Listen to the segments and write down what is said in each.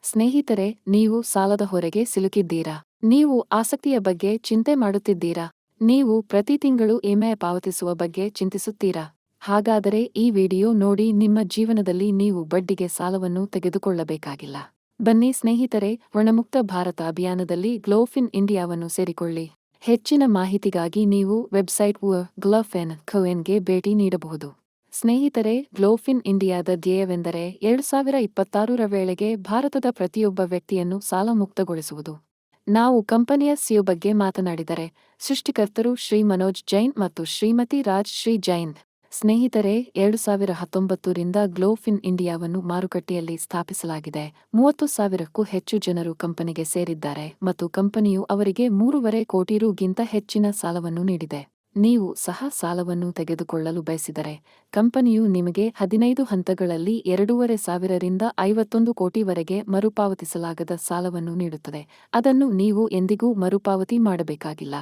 ಸ್ನೇಹಿತರೆ, ನೀವು ಸಾಲದ ಹೊರೆಗೆ ಸಿಲುಕಿದ್ದೀರಾ? ನೀವು ಆಸಕ್ತಿಯ ಬಗ್ಗೆ ಚಿಂತೆ ಮಾಡುತ್ತಿದ್ದೀರಾ? ನೀವು ಪ್ರತಿ ತಿಂಗಳು ಇಎಂಐ ಪಾವತಿಸುವ ಬಗ್ಗೆ ಚಿಂತಿಸುತ್ತೀರಾ? ಹಾಗಾದರೆ ಈ ವಿಡಿಯೋ ನೋಡಿ, ನಿಮ್ಮ ಜೀವನದಲ್ಲಿ ನೀವು ಬಡ್ಡಿಗೆ ಸಾಲವನ್ನು ತೆಗೆದುಕೊಳ್ಳಬೇಕಾಗಿಲ್ಲ. ಬನ್ನಿ ಸ್ನೇಹಿತರೆ, ಋಣಮುಕ್ತ ಭಾರತ ಅಭಿಯಾನದಲ್ಲಿ ಗ್ಲೋಫಿನ್ ಇಂಡಿಯಾವನ್ನು ಸೇರಿಕೊಳ್ಳಿ. ಹೆಚ್ಚಿನ ಮಾಹಿತಿಗಾಗಿ ನೀವು ವೆಬ್ಸೈಟ್ glofin.coin ಗೆ ಭೇಟಿ ನೀಡಬಹುದು. ಸ್ನೇಹಿತರೆ, ಗ್ಲೋಫಿನ್ ಇಂಡಿಯಾದ ಧ್ಯೇಯವೆಂದರೆ 2026ರ ವೇಳೆಗೆ ಭಾರತದ ಪ್ರತಿಯೊಬ್ಬ ವ್ಯಕ್ತಿಯನ್ನು ಸಾಲ ಮುಕ್ತಗೊಳಿಸುವುದು. ನಾವು ಕಂಪನಿಯ ಸಿಇಒ ಬಗ್ಗೆ ಮಾತನಾಡಿದರೆ, ಸೃಷ್ಟಿಕರ್ತರು ಶ್ರೀ ಮನೋಜ್ ಜೈನ್ ಮತ್ತು ಶ್ರೀಮತಿ ರಾಜ್ ಶ್ರೀ ಜೈನ್. ಸ್ನೇಹಿತರೆ, 2019ರಿಂದ ಗ್ಲೋಫಿನ್ ಇಂಡಿಯಾವನ್ನು ಮಾರುಕಟ್ಟೆಯಲ್ಲಿ ಸ್ಥಾಪಿಸಲಾಗಿದೆ. 30,000ಕ್ಕೂ ಹೆಚ್ಚು ಜನರು ಕಂಪನಿಗೆ ಸೇರಿದ್ದಾರೆ ಮತ್ತು ಕಂಪನಿಯು ಅವರಿಗೆ 3.5 ಕೋಟಿ ರೂ.ಗಿಂತ ಹೆಚ್ಚಿನ ಸಾಲವನ್ನು ನೀಡಿದೆ. ನೀವು ಸಹ ಸಾಲವನ್ನು ತೆಗೆದುಕೊಳ್ಳಲು ಬಯಸಿದರೆ, ಕಂಪನಿಯು ನಿಮಗೆ 15 ಹಂತಗಳಲ್ಲಿ 2,500ರಿಂದ 51 ಕೋಟಿವರೆಗೆ ಮರುಪಾವತಿಸಲಾಗದ ಸಾಲವನ್ನು ನೀಡುತ್ತದೆ. ಅದನ್ನು ನೀವು ಎಂದಿಗೂ ಮರುಪಾವತಿ ಮಾಡಬೇಕಾಗಿಲ್ಲ.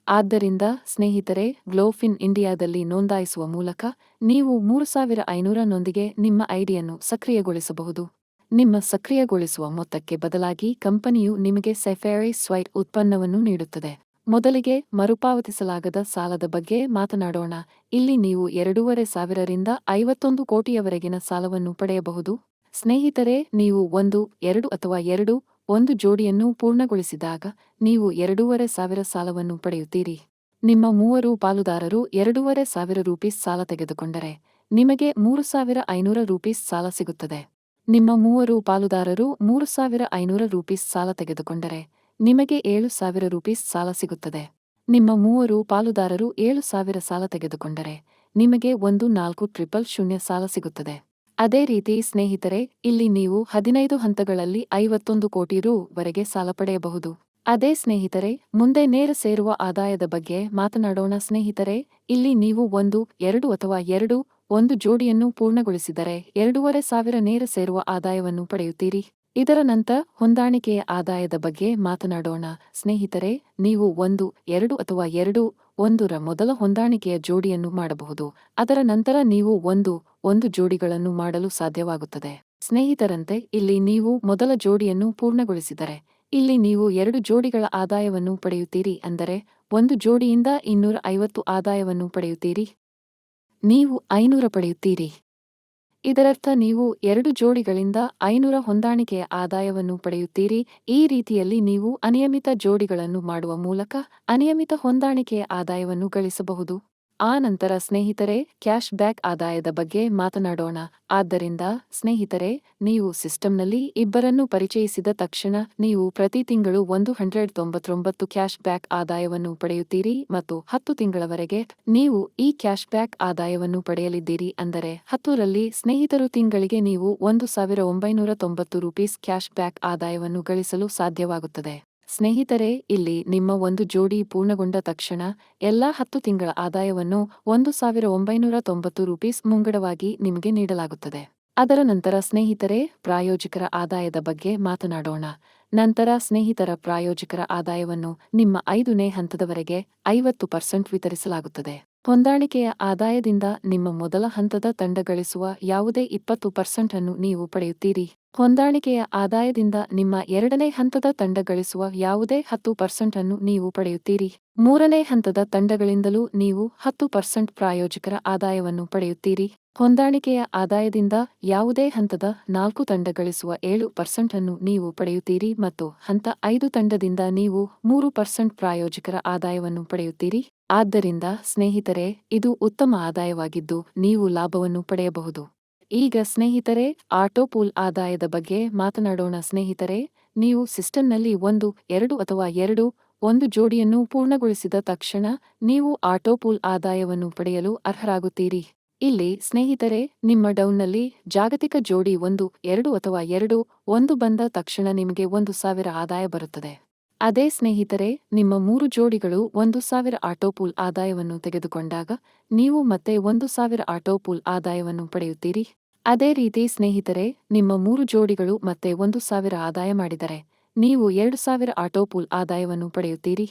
ಆದ್ದರಿಂದ ಸ್ನೇಹಿತರೆ, ಗ್ಲೋಫಿನ್ ಇಂಡಿಯಾದಲ್ಲಿ ನೋಂದಾಯಿಸುವ ಮೂಲಕ ನೀವು 3,500 ನೊಂದಿಗೆ ನಿಮ್ಮ ಐಡಿಯನ್ನು ಸಕ್ರಿಯಗೊಳಿಸಬಹುದು. ನಿಮ್ಮ ಸಕ್ರಿಯಗೊಳಿಸುವ ಮೊತ್ತಕ್ಕೆ ಬದಲಾಗಿ ಕಂಪನಿಯು ನಿಮಗೆ ಸಫಾರಿ ಸ್ವೈಪ್ ಉತ್ಪನ್ನವನ್ನು ನೀಡುತ್ತದೆ. ಮೊದಲಿಗೆ ಮರುಪಾವತಿಸಲಾಗದ ಸಾಲದ ಬಗ್ಗೆ ಮಾತನಾಡೋಣ. ಇಲ್ಲಿ ನೀವು 2,500ರಿಂದ 51 ಕೋಟಿಯವರೆಗಿನ ಸಾಲವನ್ನು ಪಡೆಯಬಹುದು. ಸ್ನೇಹಿತರೆ, ನೀವು 1, 2 ಅಥವಾ 2, 1 ಜೋಡಿಯನ್ನು ಪೂರ್ಣಗೊಳಿಸಿದಾಗ ನೀವು 2,500 ಸಾಲವನ್ನು ಪಡೆಯುತ್ತೀರಿ. ನಿಮ್ಮ 3 ಪಾಲುದಾರರು 2,500 ರೂಪೀಸ್ ಸಾಲ ತೆಗೆದುಕೊಂಡರೆ ನಿಮಗೆ 3,500 ರೂಪೀಸ್ ಸಾಲ ಸಿಗುತ್ತದೆ. ನಿಮ್ಮ 3 ಪಾಲುದಾರರು 3,500 ರೂಪೀಸ್ ಸಾಲ ತೆಗೆದುಕೊಂಡರೆ ನಿಮಗೆ 7,000 ರೂಪೀಸ್ ಸಾಲ ಸಿಗುತ್ತದೆ. ನಿಮ್ಮ 3 ಪಾಲುದಾರರು 7,000 ಸಾಲ ತೆಗೆದುಕೊಂಡರೆ ನಿಮಗೆ 14,000 ಸಾಲ ಸಿಗುತ್ತದೆ. ಅದೇ ರೀತಿ ಸ್ನೇಹಿತರೆ, ಇಲ್ಲಿ ನೀವು 15 ಹಂತಗಳಲ್ಲಿ 51 ಕೋಟಿ ರೂ.ವರೆಗೆ ಸಾಲ ಪಡೆಯಬಹುದು. ಅದೇ ಸ್ನೇಹಿತರೆ, ಮುಂದೆ ನೇರ ಸೇರುವ ಆದಾಯದ ಬಗ್ಗೆ ಮಾತನಾಡೋಣ. ಸ್ನೇಹಿತರೆ, ಇಲ್ಲಿ ನೀವು 1, 2 ಅಥವಾ 2, 1 ಜೋಡಿಯನ್ನು ಪೂರ್ಣಗೊಳಿಸಿದರೆ 2,500 ನೇರ ಸೇರುವ ಆದಾಯವನ್ನು ಪಡೆಯುತ್ತೀರಿ. ಇದರ ನಂತರ ಹೊಂದಾಣಿಕೆಯ ಆದಾಯದ ಬಗ್ಗೆ ಮಾತನಾಡೋಣ. ಸ್ನೇಹಿತರೆ, ನೀವು 1, 2 ಅಥವಾ 2, 1ರ ಮೊದಲ ಹೊಂದಾಣಿಕೆಯ ಜೋಡಿಯನ್ನು ಮಾಡಬಹುದು. ಅದರ ನಂತರ ನೀವು 1, 1 ಜೋಡಿಗಳನ್ನು ಮಾಡಲು ಸಾಧ್ಯವಾಗುತ್ತದೆ. ಸ್ನೇಹಿತರಂತೆ, ಇಲ್ಲಿ ನೀವು ಮೊದಲ ಜೋಡಿಯನ್ನು ಪೂರ್ಣಗೊಳಿಸಿದರೆ ಇಲ್ಲಿ ನೀವು 2 ಜೋಡಿಗಳ ಆದಾಯವನ್ನು ಪಡೆಯುತ್ತೀರಿ. ಅಂದರೆ 1 ಜೋಡಿಯಿಂದ 250 ಆದಾಯವನ್ನು ಪಡೆಯುತ್ತೀರಿ. ನೀವು 500 ಪಡೆಯುತ್ತೀರಿ. ಇದರರ್ಥ ನೀವು 2 ಜೋಡಿಗಳಿಂದ 500 ಹೊಂದಾಣಿಕೆಯ ಆದಾಯವನ್ನು ಪಡೆಯುತ್ತೀರಿ. ಈ ರೀತಿಯಲ್ಲಿ ನೀವು ಅನಿಯಮಿತ ಜೋಡಿಗಳನ್ನು ಮಾಡುವ ಮೂಲಕ ಅನಿಯಮಿತ ಹೊಂದಾಣಿಕೆಯ ಆದಾಯವನ್ನು ಗಳಿಸಬಹುದು. ಆ ನಂತರ ಸ್ನೇಹಿತರೆ, ಕ್ಯಾಶ್ ಬ್ಯಾಕ್ ಆದಾಯದ ಬಗ್ಗೆ ಮಾತನಾಡೋಣ. ಆದ್ದರಿಂದ ಸ್ನೇಹಿತರೆ, ನೀವು ಸಿಸ್ಟಂನಲ್ಲಿ ಇಬ್ಬರನ್ನು ಪರಿಚಯಿಸಿದ ತಕ್ಷಣ ನೀವು ಪ್ರತಿ ತಿಂಗಳು 199 ಕ್ಯಾಶ್ ಬ್ಯಾಕ್ ಆದಾಯವನ್ನು ಪಡೆಯುತ್ತೀರಿ ಮತ್ತು 10 ತಿಂಗಳವರೆಗೆ ನೀವು ಈ ಕ್ಯಾಶ್ ಬ್ಯಾಕ್ ಆದಾಯವನ್ನು ಪಡೆಯಲಿದ್ದೀರಿ. ಅಂದರೆ 10ರಲ್ಲಿ ಸ್ನೇಹಿತರು ತಿಂಗಳಿಗೆ ನೀವು 1,990 ರೂಪೀಸ್ ಕ್ಯಾಶ್ ಬ್ಯಾಕ್ ಆದಾಯವನ್ನು ಗಳಿಸಲು ಸಾಧ್ಯವಾಗುತ್ತದೆ. ಸ್ನೇಹಿತರೆ, ಇಲ್ಲಿ ನಿಮ್ಮ 1 ಜೋಡಿ ಪೂರ್ಣಗೊಂಡ ತಕ್ಷಣ ಎಲ್ಲಾ 10 ತಿಂಗಳ ಆದಾಯವನ್ನು 1,990 ರೂಪೀಸ್ ಮುಂಗಡವಾಗಿ ನಿಮಗೆ ನೀಡಲಾಗುತ್ತದೆ. ಅದರ ನಂತರ ಸ್ನೇಹಿತರೆ, ಪ್ರಾಯೋಜಕರ ಆದಾಯದ ಬಗ್ಗೆ ಮಾತನಾಡೋಣ. ನಂತರ ಸ್ನೇಹಿತರ ಪ್ರಾಯೋಜಕರ ಆದಾಯವನ್ನು ನಿಮ್ಮ 5ನೇ ಹಂತದವರೆಗೆ 50% ವಿತರಿಸಲಾಗುತ್ತದೆ. ಹೊಂದಾಣಿಕೆಯ ಆದಾಯದಿಂದ ನಿಮ್ಮ ಮೊದಲ ಹಂತದ ತಂಡ ಗಳಿಸುವ ಯಾವುದೇ 20% ಅನ್ನು ನೀವು ಪಡೆಯುತ್ತೀರಿ. ಹೊಂದಾಣಿಕೆಯ ಆದಾಯದಿಂದ ನಿಮ್ಮ 2ನೇ ಹಂತದ ತಂಡ ಗಳಿಸುವ ಯಾವುದೇ 10% ಅನ್ನು ನೀವು ಪಡೆಯುತ್ತೀರಿ. 3ನೇ ಹಂತದ ತಂಡಗಳಿಂದಲೂ ನೀವು 10% ಪ್ರಾಯೋಜಕರ ಆದಾಯವನ್ನು ಪಡೆಯುತ್ತೀರಿ. ಹೊಂದಾಣಿಕೆಯ ಆದಾಯದಿಂದ ಯಾವುದೇ ಹಂತದ 4 ತಂಡ ಗಳಿಸುವ 7% ಅನ್ನು ನೀವು ಪಡೆಯುತ್ತೀರಿ ಮತ್ತು ಹಂತ 5 ತಂಡದಿಂದ ನೀವು 3% ಪ್ರಾಯೋಜಕರ ಆದಾಯವನ್ನು ಪಡೆಯುತ್ತೀರಿ. ಆದ್ದರಿಂದ ಸ್ನೇಹಿತರೆ, ಇದು ಉತ್ತಮ ಆದಾಯವಾಗಿದ್ದು ನೀವು ಲಾಭವನ್ನು ಪಡೆಯಬಹುದು. ಈಗ ಸ್ನೇಹಿತರೆ, ಆಟೋ ಪೂಲ್ ಆದಾಯದ ಬಗ್ಗೆ ಮಾತನಾಡೋಣ. ಸ್ನೇಹಿತರೆ, ನೀವು ಸಿಸ್ಟಂನಲ್ಲಿ 1, 2 ಅಥವಾ 2, 1 ಜೋಡಿಯನ್ನು ಪೂರ್ಣಗೊಳಿಸಿದ ತಕ್ಷಣ ನೀವು ಆಟೋ ಪೂಲ್ ಆದಾಯವನ್ನು ಪಡೆಯಲು ಅರ್ಹರಾಗುತ್ತೀರಿ. ಇಲ್ಲಿ ಸ್ನೇಹಿತರೆ, ನಿಮ್ಮ ಡೌನ್ನಲ್ಲಿ ಜಾಗತಿಕ ಜೋಡಿ 1, 2 ಅಥವಾ 2, 1 ಬಂದ ತಕ್ಷಣ ನಿಮಗೆ 1,000 ಆದಾಯ ಬರುತ್ತದೆ. ಅದೇ ಸ್ನೇಹಿತರೆ, ನಿಮ್ಮ 3 ಜೋಡಿಗಳು 1,000 ಆಟೋ ಪೂಲ್ ಆದಾಯವನ್ನು ತೆಗೆದುಕೊಂಡಾಗ ನೀವು ಮತ್ತೆ 1,000 ಆಟೋ ಪೂಲ್ ಆದಾಯವನ್ನು ಪಡೆಯುತ್ತೀರಿ. ಅದೇ ರೀತಿ ಸ್ನೇಹಿತರೆ, ನಿಮ್ಮ 3 ಜೋಡಿಗಳು ಮತ್ತೆ 1,000 ಆದಾಯ ಮಾಡಿದರೆ ನೀವು 2,000 ಆಟೋ ಪೂಲ್ ಆದಾಯವನ್ನು ಪಡೆಯುತ್ತೀರಿ.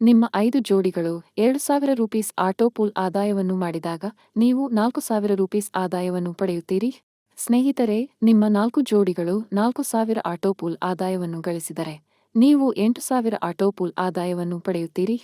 ನಿಮ್ಮ 5 ಜೋಡಿಗಳು 2,000 ರೂಪೀಸ್ ಆಟೋ ಪೂಲ್ ಆದಾಯವನ್ನು ಮಾಡಿದಾಗ ನೀವು 4,000 ರೂಪೀಸ್ ಆದಾಯವನ್ನು ಪಡೆಯುತ್ತೀರಿ. ಸ್ನೇಹಿತರೆ, ನಿಮ್ಮ 4 ಜೋಡಿಗಳು 4,000 ಆಟೋಪೂಲ್ ಆದಾಯವನ್ನು ಗಳಿಸಿದರೆ ನೀವು 8,000 ಆಟೋಪೂಲ್ ಆದಾಯವನ್ನು ಪಡೆಯುತ್ತೀರಿ.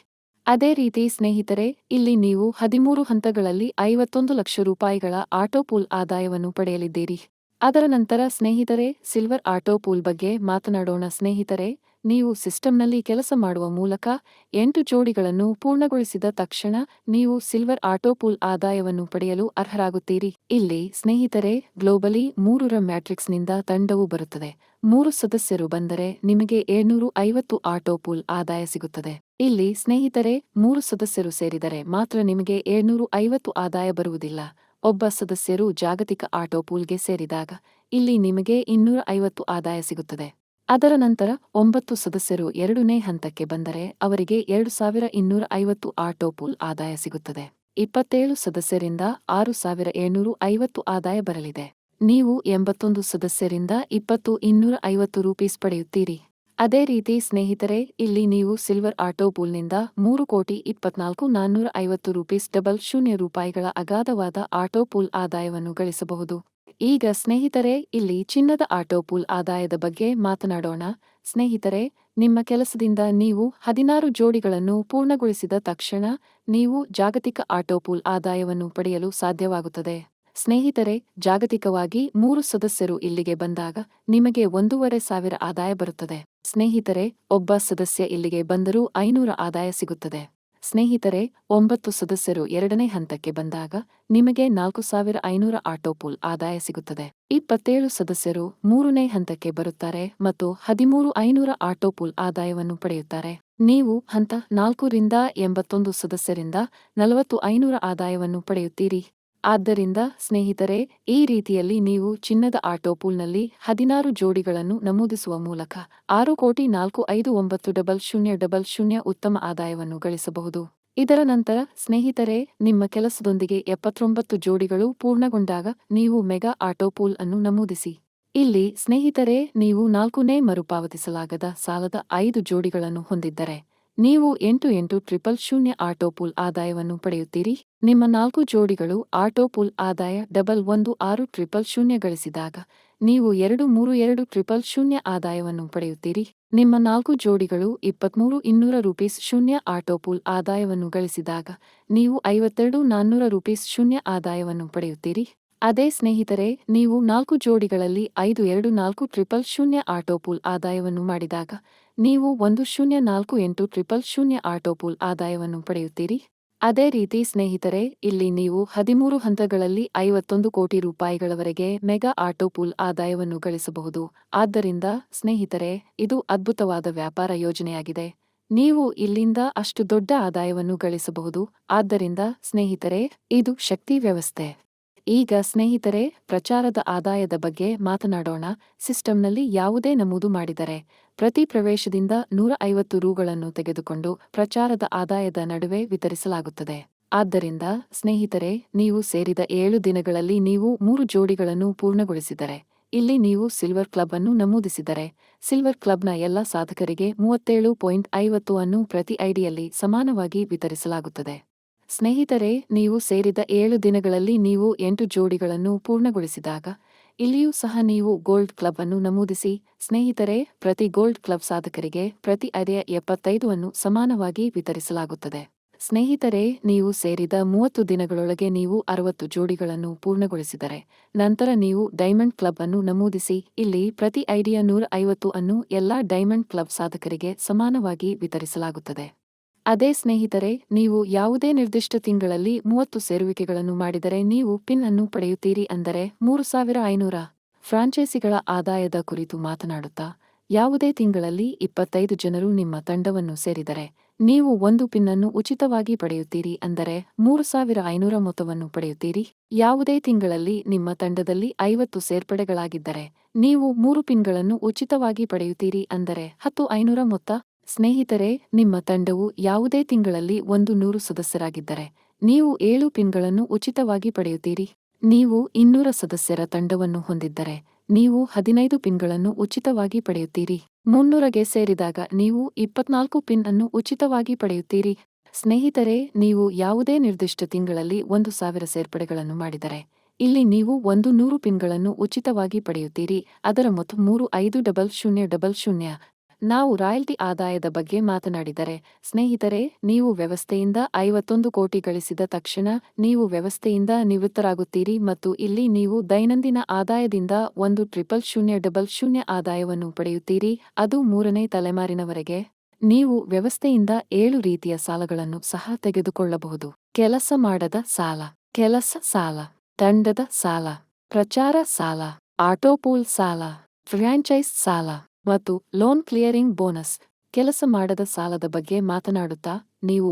ಅದೇ ರೀತಿ ಸ್ನೇಹಿತರೆ, ಇಲ್ಲಿ ನೀವು 13 ಹಂತಗಳಲ್ಲಿ 51 ಲಕ್ಷ ರೂಪಾಯಿಗಳ ಆಟೋಪೂಲ್ ಆದಾಯವನ್ನು ಪಡೆಯಲಿದ್ದೀರಿ. ಅದರ ನಂತರ ಸ್ನೇಹಿತರೆ, ಸಿಲ್ವರ್ ಆಟೋಪೂಲ್ ಬಗ್ಗೆ ಮಾತನಾಡೋಣ. ಸ್ನೇಹಿತರೆ, ನೀವು ಸಿಸ್ಟಂನಲ್ಲಿ ಕೆಲಸ ಮಾಡುವ ಮೂಲಕ 8 ಜೋಡಿಗಳನ್ನು ಪೂರ್ಣಗೊಳಿಸಿದ ತಕ್ಷಣ ನೀವು ಸಿಲ್ವರ್ ಆಟೋಪೂಲ್ ಆದಾಯವನ್ನು ಪಡೆಯಲು ಅರ್ಹರಾಗುತ್ತೀರಿ. ಇಲ್ಲಿ ಸ್ನೇಹಿತರೆ, ಗ್ಲೋಬಲಿ 3ರ ಮ್ಯಾಟ್ರಿಕ್ಸ್ನಿಂದ ತಂಡವು ಬರುತ್ತದೆ. 3 ಸದಸ್ಯರು ಬಂದರೆ ನಿಮಗೆ 750 ಆಟೋಪೂಲ್ ಆದಾಯ ಸಿಗುತ್ತದೆ. ಇಲ್ಲಿ ಸ್ನೇಹಿತರೆ, 3 ಸದಸ್ಯರು ಸೇರಿದರೆ ಮಾತ್ರ ನಿಮಗೆ 750 ಆದಾಯ ಬರುವುದಿಲ್ಲ. ಒಬ್ಬ ಸದಸ್ಯರು ಜಾಗತಿಕ ಆಟೋಪೂಲ್ಗೆ ಸೇರಿದಾಗ ಇಲ್ಲಿ ನಿಮಗೆ 250 ಆದಾಯ ಸಿಗುತ್ತದೆ. ಅದರ ನಂತರ 9 ಸದಸ್ಯರು 2ನೇ ಹಂತಕ್ಕೆ ಬಂದರೆ ಅವರಿಗೆ 2,250 ಆಟೋಪೂಲ್ ಆದಾಯ ಸಿಗುತ್ತದೆ. 27 ಸದಸ್ಯರಿಂದ 6,750 ಆದಾಯ ಬರಲಿದೆ. ನೀವು 81 ಸದಸ್ಯರಿಂದ 2,250 ರೂಪೀಸ್ ಪಡೆಯುತ್ತೀರಿ. ಅದೇ ರೀತಿ ಸ್ನೇಹಿತರೆ, ಇಲ್ಲಿ ನೀವು ಸಿಲ್ವರ್ ಆಟೋಪೂಲ್ನಿಂದ 3,24,450 ರೂಪೀಸ್ $00 ರೂಪಾಯಿಗಳ ಅಗಾಧವಾದ ಆಟೋಪೂಲ್ ಆದಾಯವನ್ನು ಗಳಿಸಬಹುದು. ಈಗ ಸ್ನೇಹಿತರೆ, ಇಲ್ಲಿ ಚಿನ್ನದ ಆಟೋಪೂಲ್ ಆದಾಯದ ಬಗ್ಗೆ ಮಾತನಾಡೋಣ. ಸ್ನೇಹಿತರೆ, ನಿಮ್ಮ ಕೆಲಸದಿಂದ ನೀವು 16 ಜೋಡಿಗಳನ್ನು ಪೂರ್ಣಗೊಳಿಸಿದ ತಕ್ಷಣ ನೀವು ಜಾಗತಿಕ ಆಟೋಪೂಲ್ ಆದಾಯವನ್ನು ಪಡೆಯಲು ಸಾಧ್ಯವಾಗುತ್ತದೆ. ಸ್ನೇಹಿತರೆ, ಜಾಗತಿಕವಾಗಿ 3 ಸದಸ್ಯರು ಇಲ್ಲಿಗೆ ಬಂದಾಗ ನಿಮಗೆ 1,500 ಆದಾಯ ಬರುತ್ತದೆ. ಸ್ನೇಹಿತರೆ, ಒಬ್ಬ ಸದಸ್ಯ ಇಲ್ಲಿಗೆ ಬಂದರೂ 500 ಆದಾಯ ಸಿಗುತ್ತದೆ. ಸ್ನೇಹಿತರೆ, 9 ಸದಸ್ಯರು 2ನೇ ಹಂತಕ್ಕೆ ಬಂದಾಗ ನಿಮಗೆ 4,500 ಆಟೋಪೂಲ್ ಆದಾಯ ಸಿಗುತ್ತದೆ. 27 ಸದಸ್ಯರು 3ನೇ ಹಂತಕ್ಕೆ ಬರುತ್ತಾರೆ ಮತ್ತು 13,500 ಆಟೋಪೂಲ್ ಆದಾಯವನ್ನು ಪಡೆಯುತ್ತಾರೆ. ನೀವು ಹಂತ 4ರಿಂದ 81 ಸದಸ್ಯರಿಂದ 4,500 ಆದಾಯವನ್ನು ಪಡೆಯುತ್ತೀರಿ. ಆದ್ದರಿಂದ ಸ್ನೇಹಿತರೆ, ಈ ರೀತಿಯಲ್ಲಿ ನೀವು ಚಿನ್ನದ ಆಟೋಪೂಲ್ನಲ್ಲಿ 16 ಜೋಡಿಗಳನ್ನು ನಮೂದಿಸುವ ಮೂಲಕ 6,459,000 ಉತ್ತಮ ಆದಾಯವನ್ನು ಗಳಿಸಬಹುದು. ಇದರ ನಂತರ ಸ್ನೇಹಿತರೆ, ನಿಮ್ಮ ಕೆಲಸದೊಂದಿಗೆ 79 ಜೋಡಿಗಳು ಪೂರ್ಣಗೊಂಡಾಗ ನೀವು ಮೆಗಾ ಆಟೋಪೂಲ್ ಅನ್ನು ನಮೂದಿಸಿ. ಇಲ್ಲಿ ಸ್ನೇಹಿತರೆ, ನೀವು 4ನೇ ಮರುಪಾವತಿಸಲಾಗದ ಸಾಲದ 5 ಜೋಡಿಗಳನ್ನು ಹೊಂದಿದ್ದರೆ ನೀವು 8,800 ಆಟೋಪೂಲ್ ಆದಾಯವನ್ನು ಪಡೆಯುತ್ತೀರಿ. ನಿಮ್ಮ 4 ಜೋಡಿಗಳು ಆಟೋಪೂಲ್ ಆದಾಯ 116,000 ಗಳಿಸಿದಾಗ ನೀವು 232,000 ಆದಾಯವನ್ನು ಪಡೆಯುತ್ತೀರಿ. ನಿಮ್ಮ 4 ಜೋಡಿಗಳು 23,200 ರೂಪೀಸ್ ಆಟೋಪೂಲ್ ಆದಾಯವನ್ನು ಗಳಿಸಿದಾಗ ನೀವು 52,400 ರೂಪೀಸ್ ಆದಾಯವನ್ನು ಪಡೆಯುತ್ತೀರಿ. ಅದೇ ಸ್ನೇಹಿತರೆ, ನೀವು 4 ಜೋಡಿಗಳಲ್ಲಿ 524,000 ಆಟೋಪೂಲ್ ಆದಾಯವನ್ನು ಮಾಡಿದಾಗ ನೀವು 1,048,000 ಆಟೋಪೂಲ್ ಆದಾಯವನ್ನು ಪಡೆಯುತ್ತೀರಿ. ಅದೇ ರೀತಿ ಸ್ನೇಹಿತರೆ, ಇಲ್ಲಿ ನೀವು 13 ಹಂತಗಳಲ್ಲಿ 51 ಕೋಟಿ ರೂಪಾಯಿಗಳವರೆಗೆ ಮೆಗಾ ಆಟೋಪೂಲ್ ಆದಾಯವನ್ನು ಗಳಿಸಬಹುದು. ಆದ್ದರಿಂದ ಸ್ನೇಹಿತರೆ, ಇದು ಅದ್ಭುತವಾದ ವ್ಯಾಪಾರ ಯೋಜನೆಯಾಗಿದೆ. ನೀವು ಇಲ್ಲಿಂದ ಅಷ್ಟು ದೊಡ್ಡ ಆದಾಯವನ್ನು ಗಳಿಸಬಹುದು. ಆದ್ದರಿಂದ ಸ್ನೇಹಿತರೆ, ಇದು ಶಕ್ತಿ ವ್ಯವಸ್ಥೆ. ಈಗ ಸ್ನೇಹಿತರೆ, ಪ್ರಚಾರದ ಆದಾಯದ ಬಗ್ಗೆ ಮಾತನಾಡೋಣ. ಸಿಸ್ಟಂನಲ್ಲಿ ಯಾವುದೇ ನಮೂದು ಮಾಡಿದರೆ ಪ್ರತಿ ಪ್ರವೇಶದಿಂದ 150 ರೂಗಳನ್ನು ತೆಗೆದುಕೊಂಡು ಪ್ರಚಾರದ ಆದಾಯದ ನಡುವೆ ವಿತರಿಸಲಾಗುತ್ತದೆ. ಆದ್ದರಿಂದ ಸ್ನೇಹಿತರೆ, ನೀವು ಸೇರಿದ 7 ದಿನಗಳಲ್ಲಿ ನೀವು 3 ಜೋಡಿಗಳನ್ನು ಪೂರ್ಣಗೊಳಿಸಿದರೆ ಇಲ್ಲಿ ನೀವು ಸಿಲ್ವರ್ ಕ್ಲಬ್ ಅನ್ನು ನಮೂದಿಸಿದರೆ ಸಿಲ್ವರ್ ಕ್ಲಬ್ನ ಎಲ್ಲ ಸಾಧಕರಿಗೆ 37.50 ಅನ್ನು ಪ್ರತಿ ಐಡಿಯಲ್ಲಿ ಸಮಾನವಾಗಿ ವಿತರಿಸಲಾಗುತ್ತದೆ. ಸ್ನೇಹಿತರೆ, ನೀವು ಸೇರಿದ 7 ದಿನಗಳಲ್ಲಿ ನೀವು 8 ಜೋಡಿಗಳನ್ನು ಪೂರ್ಣಗೊಳಿಸಿದಾಗ ಇಲ್ಲಿಯೂ ಸಹ ನೀವು ಗೋಲ್ಡ್ ಕ್ಲಬ್ ಅನ್ನು ನಮೂದಿಸಿ. ಸ್ನೇಹಿತರೆ, ಪ್ರತಿ ಗೋಲ್ಡ್ ಕ್ಲಬ್ ಸಾಧಕರಿಗೆ ಪ್ರತಿ ಐಡಿಯ 75 ಅನ್ನು ಸಮಾನವಾಗಿ ವಿತರಿಸಲಾಗುತ್ತದೆ. ಸ್ನೇಹಿತರೆ, ನೀವು ಸೇರಿದ 30 ದಿನಗಳೊಳಗೆ ನೀವು 60 ಜೋಡಿಗಳನ್ನು ಪೂರ್ಣಗೊಳಿಸಿದರೆ ನಂತರ ನೀವು ಡೈಮಂಡ್ ಕ್ಲಬ್ ಅನ್ನು ನಮೂದಿಸಿ. ಇಲ್ಲಿ ಪ್ರತಿ ಐಡಿಯ 150 ಅನ್ನು ಎಲ್ಲಾ ಡೈಮಂಡ್ ಕ್ಲಬ್ ಸಾಧಕರಿಗೆ ಸಮಾನವಾಗಿ ವಿತರಿಸಲಾಗುತ್ತದೆ. ಅದೇ ಸ್ನೇಹಿತರೆ, ನೀವು ಯಾವುದೇ ನಿರ್ದಿಷ್ಟ ತಿಂಗಳಲ್ಲಿ 30 ಸೇರುವಿಕೆಗಳನ್ನು ಮಾಡಿದರೆ ನೀವು ಪಿನ್ ಅನ್ನು ಪಡೆಯುತ್ತೀರಿ. ಅಂದರೆ 3,500. ಫ್ರಾಂಚೈಸಿಗಳ ಆದಾಯದ ಕುರಿತು ಮಾತನಾಡುತ್ತಾ, ಯಾವುದೇ ತಿಂಗಳಲ್ಲಿ 25 ಜನರು ನಿಮ್ಮ ತಂಡವನ್ನು ಸೇರಿದರೆ ನೀವು 1 ಪಿನ್ ಅನ್ನು ಉಚಿತವಾಗಿ ಪಡೆಯುತ್ತೀರಿ. ಅಂದರೆ 3,500 ಮೊತ್ತವನ್ನು ಪಡೆಯುತ್ತೀರಿ. ಯಾವುದೇ ತಿಂಗಳಲ್ಲಿ ನಿಮ್ಮ ತಂಡದಲ್ಲಿ 50 ಸೇರ್ಪಡೆಗಳಾಗಿದ್ದರೆ ನೀವು 3 ಪಿನ್ಗಳನ್ನು ಉಚಿತವಾಗಿ ಪಡೆಯುತ್ತೀರಿ. ಅಂದರೆ 10,500 ಮೊತ್ತ. ಸ್ನೇಹಿತರೆ, ನಿಮ್ಮ ತಂಡವು ಯಾವುದೇ ತಿಂಗಳಲ್ಲಿ 100 ಸದಸ್ಯರಾಗಿದ್ದರೆ ನೀವು 7 ಪಿನ್ಗಳನ್ನು ಉಚಿತವಾಗಿ ಪಡೆಯುತ್ತೀರಿ. ನೀವು 200 ಸದಸ್ಯರ ತಂಡವನ್ನು ಹೊಂದಿದ್ದರೆ ನೀವು 15 ಪಿನ್ಗಳನ್ನು ಉಚಿತವಾಗಿ ಪಡೆಯುತ್ತೀರಿ. 300ಗೆ ಸೇರಿದಾಗ ನೀವು 24 ಪಿನ್ ಅನ್ನು ಉಚಿತವಾಗಿ ಪಡೆಯುತ್ತೀರಿ. ಸ್ನೇಹಿತರೆ, ನೀವು ಯಾವುದೇ ನಿರ್ದಿಷ್ಟ ತಿಂಗಳಲ್ಲಿ 1,000 ಸೇರ್ಪಡೆಗಳನ್ನು ಮಾಡಿದರೆ ಇಲ್ಲಿ ನೀವು 100 ಪಿನ್ಗಳನ್ನು ಉಚಿತವಾಗಿ ಪಡೆಯುತ್ತೀರಿ. ಅದರ ಮೊತ್ತ 350000. ನಾವು ರಾಯಲ್ಟಿ ಆದಾಯದ ಬಗ್ಗೆ ಮಾತನಾಡಿದರೆ, ಸ್ನೇಹಿತರೆ, ನೀವು ವ್ಯವಸ್ಥೆಯಿಂದ 51 ಕೋಟಿ ಗಳಿಸಿದ ತಕ್ಷಣ ನೀವು ವ್ಯವಸ್ಥೆಯಿಂದ ನಿವೃತ್ತರಾಗುತ್ತೀರಿ ಮತ್ತು ಇಲ್ಲಿ ನೀವು ದೈನಂದಿನ ಆದಾಯದಿಂದ 1,00,000 ಆದಾಯವನ್ನು ಪಡೆಯುತ್ತೀರಿ, ಅದು 3ನೇ ತಲೆಮಾರಿನವರೆಗೆ. ನೀವು ವ್ಯವಸ್ಥೆಯಿಂದ 7 ರೀತಿಯ ಸಾಲಗಳನ್ನು ಸಹ ತೆಗೆದುಕೊಳ್ಳಬಹುದು. ಕೆಲಸ ಮಾಡದ ಸಾಲ, ಕೆಲಸ ಸಾಲ, ತಂಡದ ಸಾಲ, ಪ್ರಚಾರ ಸಾಲ, ಆಟೋಪೂಲ್ ಸಾಲ, ಫ್ರ್ಯಾಂಚೈಸ್ ಸಾಲ ಮತ್ತು ಲೋನ್ ಕ್ಲಿಯರಿಂಗ್ ಬೋನಸ್. ಕೆಲಸ ಮಾಡದ ಸಾಲದ ಬಗ್ಗೆ ಮಾತನಾಡುತ್ತಾ, ನೀವು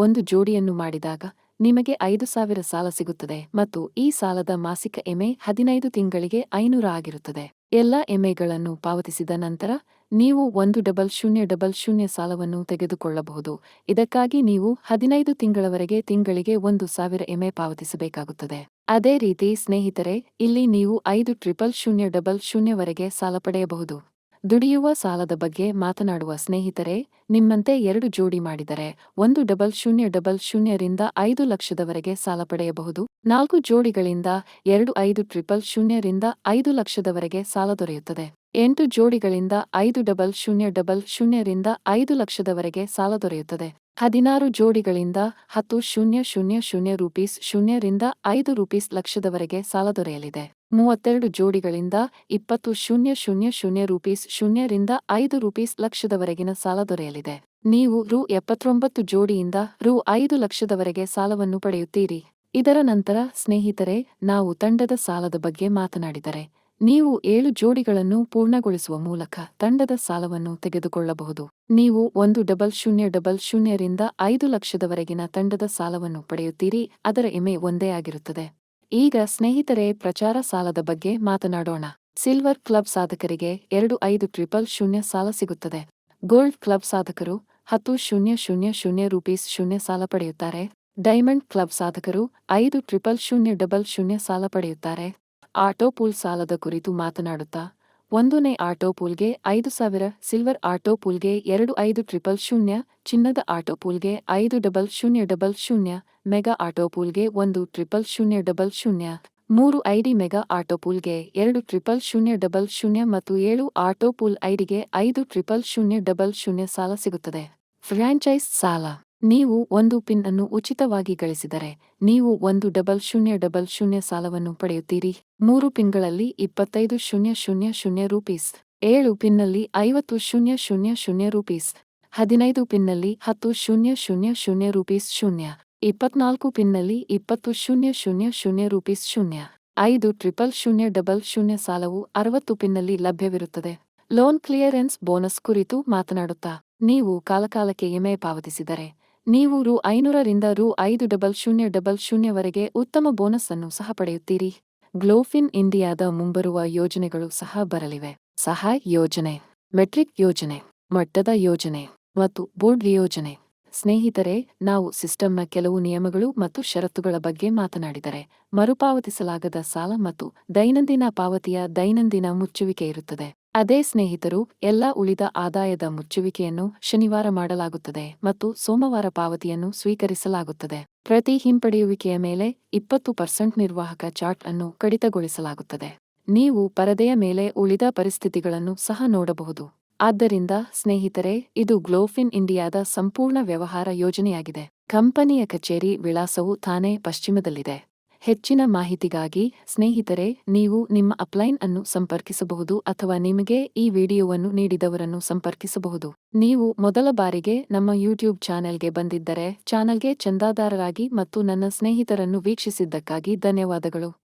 ಒಂದು ಜೋಡಿಯನ್ನು ಮಾಡಿದಾಗ ನಿಮಗೆ 5,000 ಸಾಲ ಸಿಗುತ್ತದೆ ಮತ್ತು ಈ ಸಾಲದ ಮಾಸಿಕ ಎಮೆ 15 ತಿಂಗಳಿಗೆ 500 ಆಗಿರುತ್ತದೆ. ಎಲ್ಲ ಎಮೆಗಳನ್ನು ಪಾವತಿಸಿದ ನಂತರ ನೀವು 1,00,000 ಸಾಲವನ್ನು ತೆಗೆದುಕೊಳ್ಳಬಹುದು. ಇದಕ್ಕಾಗಿ ನೀವು 15 ತಿಂಗಳವರೆಗೆ ತಿಂಗಳಿಗೆ 1,000 ಎಮೆ ಪಾವತಿಸಬೇಕಾಗುತ್ತದೆ. ಅದೇ ರೀತಿ ಸ್ನೇಹಿತರೆ, ಇಲ್ಲಿ ನೀವು 5,00,000 ವರೆಗೆ ಸಾಲ ಪಡೆಯಬಹುದು. ದುಡಿಯುವ ಸಾಲದ ಬಗ್ಗೆ ಮಾತನಾಡುವ ಸ್ನೇಹಿತರೆ, ನಿಮ್ಮಂತೆ 2 ಜೋಡಿ ಮಾಡಿದರೆ 1,00,000 ರಿಂದ 5 ಲಕ್ಷದವರೆಗೆ ಸಾಲ ಪಡೆಯಬಹುದು. 4 ಜೋಡಿಗಳಿಂದ 5,00,000 ರಿಂದ 5 ಲಕ್ಷದವರೆಗೆ ಸಾಲ ದೊರೆಯುತ್ತದೆ. 8 ಜೋಡಿಗಳಿಂದ 5,00,000 ರಿಂದ 5 ಲಕ್ಷದವರೆಗೆ ಸಾಲ ದೊರೆಯುತ್ತದೆ. 16 ಜೋಡಿಗಳಿಂದ 10,000 ರೂಪೀಸ್ 0 ರಿಂದ 5 ರೂಪೀಸ್ ಲಕ್ಷದವರೆಗೆ ಸಾಲ ದೊರೆಯಲಿದೆ. 32 ಜೋಡಿಗಳಿಂದ 20,000 ರೂಪೀಸ್ 0 ರಿಂದ 5 ರೂಪೀಸ್ ಲಕ್ಷದವರೆಗಿನ ಸಾಲ ದೊರೆಯಲಿದೆ. ನೀವು Ru79 ಜೋಡಿಯಿಂದ Ru5 ಲಕ್ಷದವರೆಗೆ ಸಾಲವನ್ನು ಪಡೆಯುತ್ತೀರಿ. ಇದರ ನಂತರ ಸ್ನೇಹಿತರೆ, ನಾವು ತಂಡದ ಸಾಲದ ಬಗ್ಗೆ ಮಾತನಾಡಿದರೆ, ನೀವು 7 ಜೋಡಿಗಳನ್ನು ಪೂರ್ಣಗೊಳಿಸುವ ಮೂಲಕ ತಂಡದ ಸಾಲವನ್ನು ತೆಗೆದುಕೊಳ್ಳಬಹುದು. ನೀವು 1,00,000 ರಿಂದ 5 ಲಕ್ಷದವರೆಗಿನ ತಂಡದ ಸಾಲವನ್ನು ಪಡೆಯುತ್ತೀರಿ. ಅದರ ಎಮೆ ಒಂದೇ ಆಗಿರುತ್ತದೆ. ಈಗ ಸ್ನೇಹಿತರೆ, ಪ್ರಚಾರ ಸಾಲದ ಬಗ್ಗೆ ಮಾತನಾಡೋಣ. ಸಿಲ್ವರ್ ಕ್ಲಬ್ ಸಾಧಕರಿಗೆ 5,00,000 ಸಾಲ ಸಿಗುತ್ತದೆ. ಗೋಲ್ಡ್ ಕ್ಲಬ್ ಸಾಧಕರು 10,000 ರೂಪೀಸ್ 0 ಸಾಲ ಪಡೆಯುತ್ತಾರೆ. ಡೈಮಂಡ್ ಕ್ಲಬ್ ಸಾಧಕರು 5,00,000 ಸಾಲ ಪಡೆಯುತ್ತಾರೆ. ಆಟೋಪೂಲ್ ಸಾಲದ ಕುರಿತು ಮಾತನಾಡುತ್ತಾ, 1ನೇ ಆಟೋಪೂಲ್ಗೆ 5,000, ಸಿಲ್ವರ್ ಆಟೋಪೂಲ್ಗೆ 5,00,000, ಚಿನ್ನದ ಆಟೋಪೂಲ್ಗೆ 5,00,000, ಮೆಗಾ ಆಟೋಪೂಲ್ಗೆ 1,00,000, 3 ಐಡಿ ಮೆಗಾ ಆಟೋಪೂಲ್ಗೆ 2,00,000 ಮತ್ತು 7 ಆಟೋಪೂಲ್ ಐಡಿಗೆ 5,00,000 ಸಾಲ ಸಿಗುತ್ತದೆ. ಫ್ರ್ಯಾಂಚೈಸ್ ಸಾಲ. ನೀವು 1 ಪಿನ್ ಅನ್ನು ಉಚಿತವಾಗಿ ಗಳಿಸಿದರೆ ನೀವು 1,00,000 ಸಾಲವನ್ನು ಪಡೆಯುತ್ತೀರಿ. 3 ಪಿನ್ಗಳಲ್ಲಿ 25,000 ರೂಪೀಸ್, 7 ಪಿನ್ನಲ್ಲಿ 50,000 ರೂಪೀಸ್, 15 ಪಿನ್ನಲ್ಲಿ 10,000 ರೂಪೀಸ್ 0, 24 ಪಿನ್ನಲ್ಲಿ 20,000 ರೂಪೀಸ್ 0. 5,00,000 ಸಾಲವು 60 ಪಿನ್ನಲ್ಲಿ ಲಭ್ಯವಿರುತ್ತದೆ. ಲೋನ್ ಕ್ಲಿಯರೆನ್ಸ್ ಬೋನಸ್ ಕುರಿತು ಮಾತನಾಡುತ್ತಾ, ನೀವು ಕಾಲಕಾಲಕ್ಕೆ ಎಮೆ ಪಾವತಿಸಿದರೆ ನೀವು Ru500 ರಿಂದ Ru5,000 ವರೆಗೆ ಉತ್ತಮ ಬೋನಸ್ ಅನ್ನು ಸಹ ಪಡೆಯುತ್ತೀರಿ. ಗ್ಲೋಫಿನ್ ಇಂಡಿಯಾದ ಮುಂಬರುವ ಯೋಜನೆಗಳು ಸಹ ಬರಲಿವೆ. ಸಹಾಯ್ ಯೋಜನೆ, ಮೆಟ್ರಿಕ್ ಯೋಜನೆ, ಮಟ್ಟದ ಯೋಜನೆ ಮತ್ತು ಬೋರ್ಡ್ ಯೋಜನೆ. ಸ್ನೇಹಿತರೆ, ನಾವು ಸಿಸ್ಟಂನ ಕೆಲವು ನಿಯಮಗಳು ಮತ್ತು ಷರತ್ತುಗಳ ಬಗ್ಗೆ ಮಾತನಾಡಿದರೆ, ಮರುಪಾವತಿಸಲಾಗದ ಸಾಲ ಮತ್ತು ದೈನಂದಿನ ಪಾವತಿಯ ದೈನಂದಿನ ಮುಚ್ಚುವಿಕೆ ಇರುತ್ತದೆ. ಅದೇ ಸ್ನೇಹಿತರು, ಎಲ್ಲ ಉಳಿದ ಆದಾಯದ ಮುಚ್ಚುವಿಕೆಯನ್ನು ಶನಿವಾರ ಮಾಡಲಾಗುತ್ತದೆ ಮತ್ತು ಸೋಮವಾರ ಪಾವತಿಯನ್ನು ಸ್ವೀಕರಿಸಲಾಗುತ್ತದೆ. ಪ್ರತಿ ಹಿಂಪಡೆಯುವಿಕೆಯ ಮೇಲೆ 20% ನಿರ್ವಾಹಕ ಚಾರ್ಟ್ ಅನ್ನು ಕಡಿತಗೊಳಿಸಲಾಗುತ್ತದೆ. ನೀವು ಪರದೆಯ ಮೇಲೆ ಉಳಿದ ಪರಿಸ್ಥಿತಿಗಳನ್ನು ಸಹ ನೋಡಬಹುದು. ಆದ್ದರಿಂದ ಸ್ನೇಹಿತರೆ, ಇದು ಗ್ಲೋಫಿನ್ ಇಂಡಿಯಾದ ಸಂಪೂರ್ಣ ವ್ಯವಹಾರ ಯೋಜನೆಯಾಗಿದೆ. ಕಂಪನಿಯ ಕಚೇರಿ ವಿಳಾಸವು ಥಾನೆ, ಪಶ್ಚಿಮದಲ್ಲಿದೆ. ಹೆಚ್ಚಿನ ಮಾಹಿತಿಗಾಗಿ ಸ್ನೇಹಿತರೆ, ನೀವು ನಿಮ್ಮ ಅಪ್ಲೈನ್ ಅನ್ನು ಸಂಪರ್ಕಿಸಬಹುದು ಅಥವಾ ನಿಮಗೆ ಈ ವಿಡಿಯೋವನ್ನು ನೀಡಿದವರನ್ನು ಸಂಪರ್ಕಿಸಬಹುದು. ನೀವು ಮೊದಲ ಬಾರಿಗೆ ನಮ್ಮ ಯೂಟ್ಯೂಬ್ ಚಾನೆಲ್ಗೆ ಬಂದಿದ್ದರೆ ಚಾನೆಲ್ಗೆ ಚಂದಾದಾರರಾಗಿ ಮತ್ತು ನನ್ನ ಸ್ನೇಹಿತರನ್ನು ವೀಕ್ಷಿಸಿದ್ದಕ್ಕಾಗಿ ಧನ್ಯವಾದಗಳು.